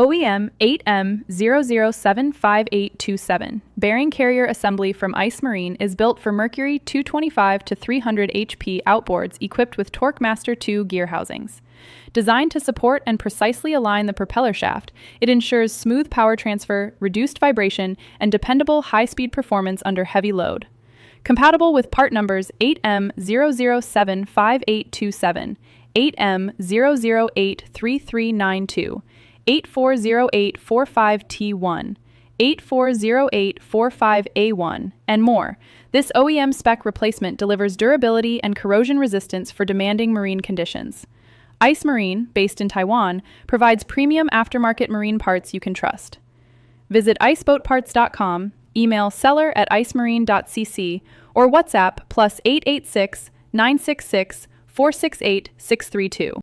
OEM 8M0075827 bearing carrier assembly from Ice Marine is built for Mercury 225 to 300 HP outboards equipped with TorqueMaster 2 gear housings. Designed to support and precisely align the propeller shaft, it ensures smooth power transfer, reduced vibration, and dependable high-speed performance under heavy load. Compatible with part numbers 8M0075827, 8M0083392, 840845T1, 840845A1, and more. This OEM spec replacement delivers durability and corrosion resistance for demanding marine conditions. Ice Marine, based in Taiwan, provides premium aftermarket marine parts you can trust. Visit iceboatparts.com, email seller@icemarine.cc, or WhatsApp +886 966 468 632.